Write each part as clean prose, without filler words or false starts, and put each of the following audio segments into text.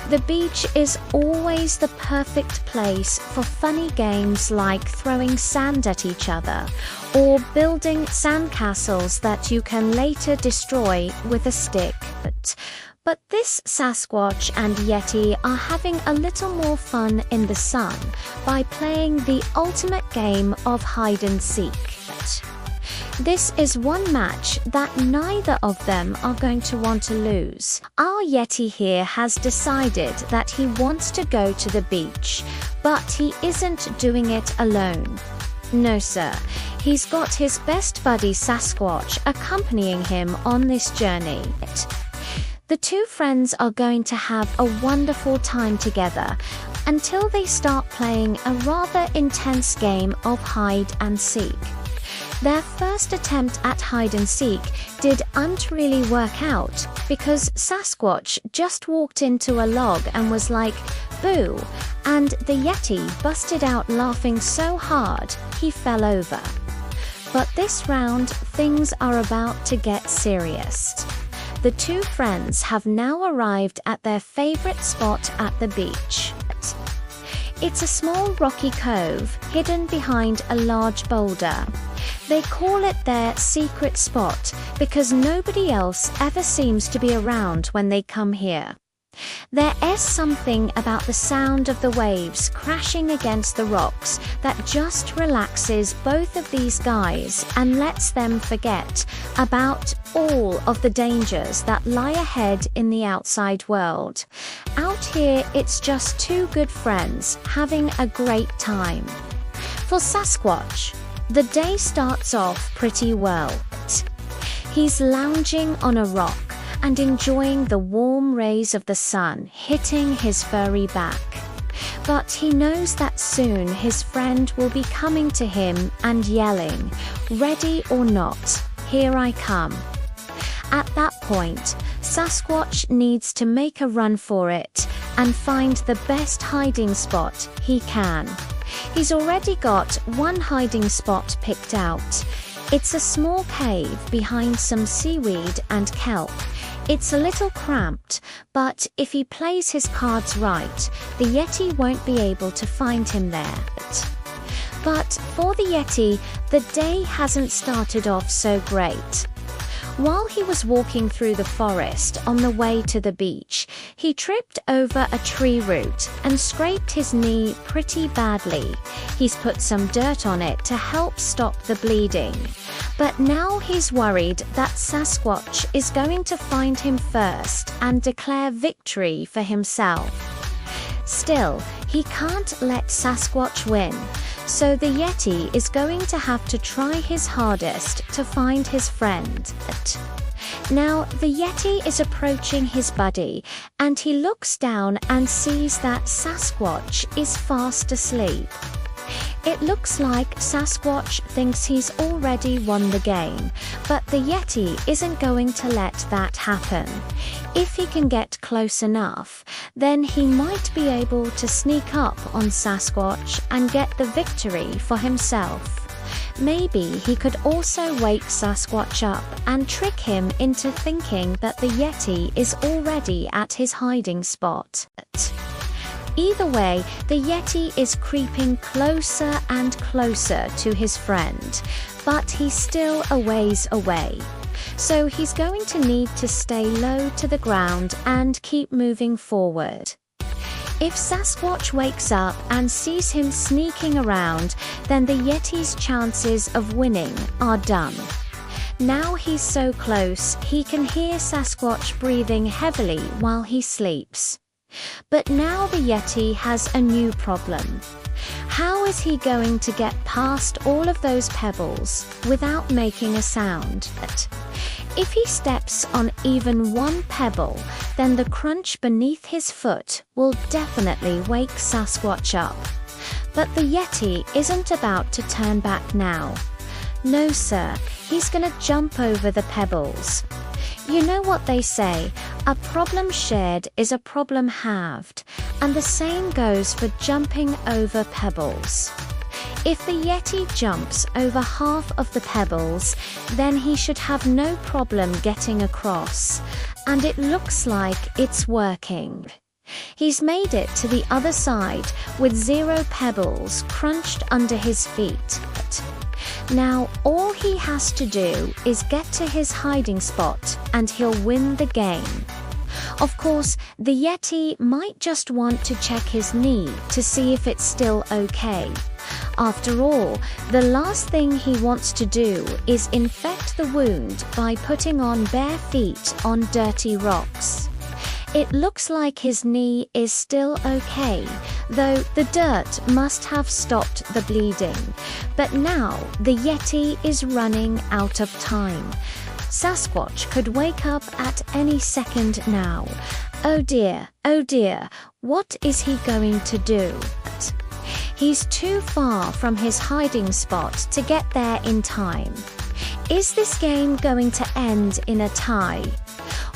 The beach is always the perfect place for funny games like throwing sand at each other or building sandcastles that you can later destroy with a stick. But this Sasquatch and Yeti are having a little more fun in the sun by playing the ultimate game of hide and seek. This is one match that neither of them are going to want to lose. Our Yeti here has decided that he wants to go to the beach, but he isn't doing it alone. No sir, he's got his best buddy Sasquatch accompanying him on this journey. The two friends are going to have a wonderful time together until they start playing a rather intense game of hide and seek. Their first attempt at hide and seek didn't really work out because Sasquatch just walked into a log and was like, "Boo," and the Yeti busted out laughing so hard he fell over. But this round, things are about to get serious. The two friends have now arrived at their favorite spot at the beach. It's a small rocky cove hidden behind a large boulder. They call it their secret spot because nobody else ever seems to be around when they come here. There is something about the sound of the waves crashing against the rocks that just relaxes both of these guys and lets them forget about all of the dangers that lie ahead in the outside world. Out here, it's just two good friends having a great time. For Sasquatch, the day starts off pretty well. He's lounging on a rock and enjoying the warm rays of the sun hitting his furry back. But he knows that soon his friend will be coming to him and yelling, "Ready or not, here I come." At that point, Sasquatch needs to make a run for it and find the best hiding spot he can. He's already got one hiding spot picked out. It's a small cave behind some seaweed and kelp. It's a little cramped, but if he plays his cards right, the Yeti won't be able to find him there. But for the Yeti, the day hasn't started off so great. While he was walking through the forest on the way to the beach, he tripped over a tree root and scraped his knee pretty badly. He's put some dirt on it to help stop the bleeding. But now he's worried that Sasquatch is going to find him first and declare victory for himself. Still, he can't let Sasquatch win, so the Yeti is going to have to try his hardest to find his friend. Now, the Yeti is approaching his buddy, and he looks down and sees that Sasquatch is fast asleep. It looks like Sasquatch thinks he's already won the game, but the Yeti isn't going to let that happen. If he can get close enough, then he might be able to sneak up on Sasquatch and get the victory for himself. Maybe he could also wake Sasquatch up and trick him into thinking that the Yeti is already at his hiding spot. Either way, the Yeti is creeping closer and closer to his friend, but he's still a ways away. So he's going to need to stay low to the ground and keep moving forward. If Sasquatch wakes up and sees him sneaking around, then the Yeti's chances of winning are done. Now he's so close, he can hear Sasquatch breathing heavily while he sleeps. But now the Yeti has a new problem. How is he going to get past all of those pebbles without making a sound? If he steps on even one pebble, then the crunch beneath his foot will definitely wake Sasquatch up. But the Yeti isn't about to turn back now. No sir, he's gonna jump over the pebbles. You know what they say, a problem shared is a problem halved, and the same goes for jumping over pebbles. If the Yeti jumps over half of the pebbles, then he should have no problem getting across, and it looks like it's working. He's made it to the other side with 0 pebbles crunched under his feet. Now all he has to do is get to his hiding spot and he'll win the game. Of course, the Yeti might just want to check his knee to see if it's still okay. After all, the last thing he wants to do is infect the wound by putting on bare feet on dirty rocks. It looks like his knee is still okay, though the dirt must have stopped the bleeding. But now the Yeti is running out of time. Sasquatch could wake up at any second now. Oh dear, what is he going to do? He's too far from his hiding spot to get there in time. Is this game going to end in a tie?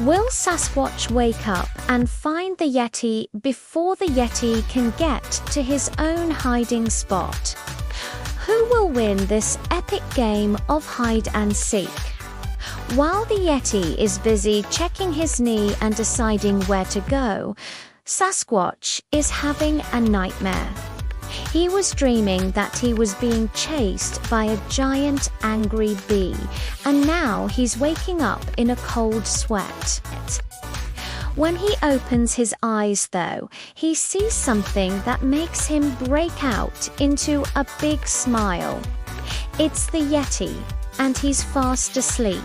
Will Sasquatch wake up and find the Yeti before the Yeti can get to his own hiding spot? Who will win this epic game of hide and seek? While the Yeti is busy checking his knee and deciding where to go, Sasquatch is having a nightmare. He was dreaming that he was being chased by a giant angry bee, and now he's waking up in a cold sweat. When he opens his eyes, though, he sees something that makes him break out into a big smile. It's the Yeti, and he's fast asleep.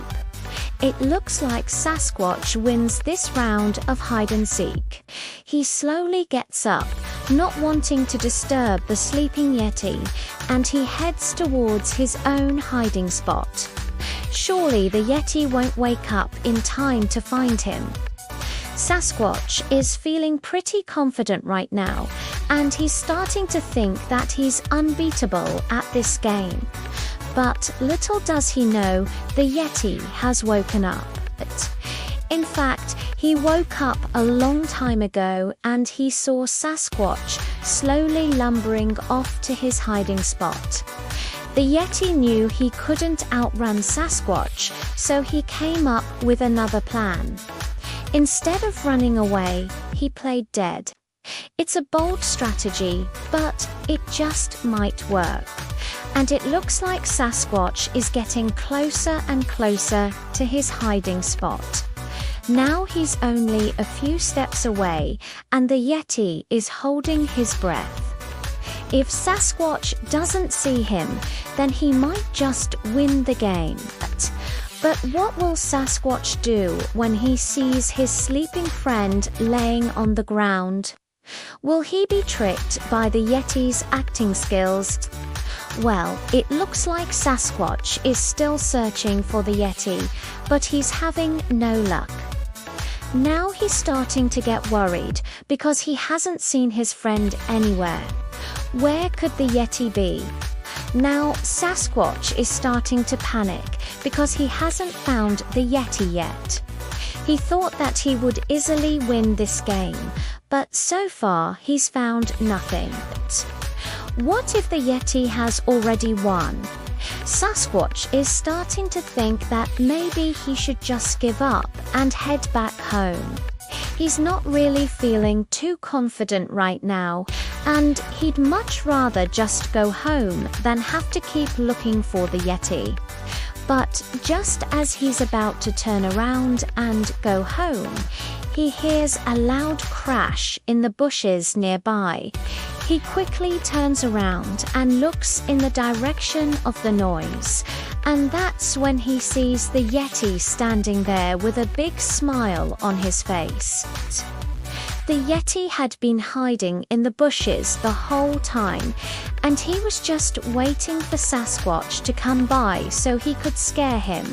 It looks like Sasquatch wins this round of hide and seek. He slowly gets up, not wanting to disturb the sleeping Yeti, and he heads towards his own hiding spot. Surely the Yeti won't wake up in time to find him. Sasquatch is feeling pretty confident right now, and he's starting to think that he's unbeatable at this game. But little does he know, the Yeti has woken up. In fact, he woke up a long time ago and he saw Sasquatch slowly lumbering off to his hiding spot. The Yeti knew he couldn't outrun Sasquatch, so he came up with another plan. Instead of running away, he played dead. It's a bold strategy, but it just might work. And it looks like Sasquatch is getting closer and closer to his hiding spot. Now he's only a few steps away, and the Yeti is holding his breath. If Sasquatch doesn't see him, then he might just win the game. But what will Sasquatch do when he sees his sleeping friend laying on the ground? Will he be tricked by the Yeti's acting skills? Well, it looks like Sasquatch is still searching for the Yeti, but he's having no luck. Now he's starting to get worried because he hasn't seen his friend anywhere. Where could the Yeti be? Now Sasquatch is starting to panic because he hasn't found the Yeti yet. He thought that he would easily win this game, but so far he's found nothing. What if the Yeti has already won? Sasquatch is starting to think that maybe he should just give up and head back home. He's not really feeling too confident right now, and he'd much rather just go home than have to keep looking for the Yeti. But just as he's about to turn around and go home, he hears a loud crash in the bushes nearby. He quickly turns around and looks in the direction of the noise, and that's when he sees the Yeti standing there with a big smile on his face. The Yeti had been hiding in the bushes the whole time, and he was just waiting for Sasquatch to come by so he could scare him.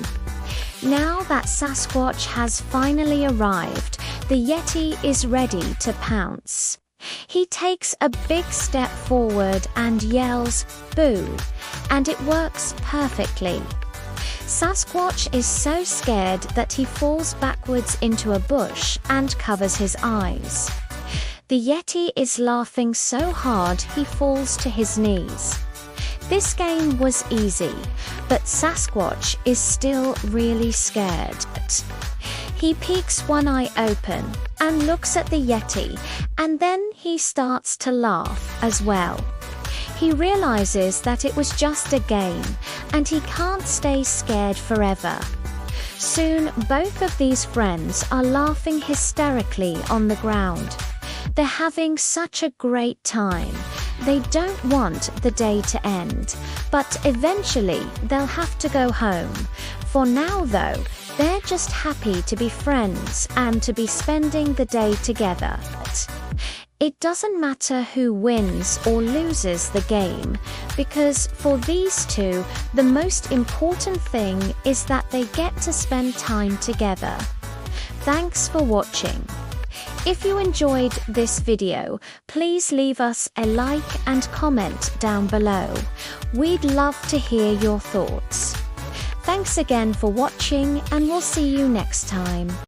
Now that Sasquatch has finally arrived, the Yeti is ready to pounce. He takes a big step forward and yells, "Boo!" and it works perfectly. Sasquatch is so scared that he falls backwards into a bush and covers his eyes. The Yeti is laughing so hard he falls to his knees. This game was easy, but Sasquatch is still really scared. He peeks one eye open and looks at the Yeti, and then he starts to laugh as well. He realizes that it was just a game, and he can't stay scared forever. Soon, both of these friends are laughing hysterically on the ground. They're having such a great time. They don't want the day to end, but eventually they'll have to go home. For now, though, they're just happy to be friends and to be spending the day together. It doesn't matter who wins or loses the game, because for these two, the most important thing is that they get to spend time together. Thanks for watching. If you enjoyed this video, please leave us a like and comment down below. We'd love to hear your thoughts. Thanks again for watching, and we'll see you next time.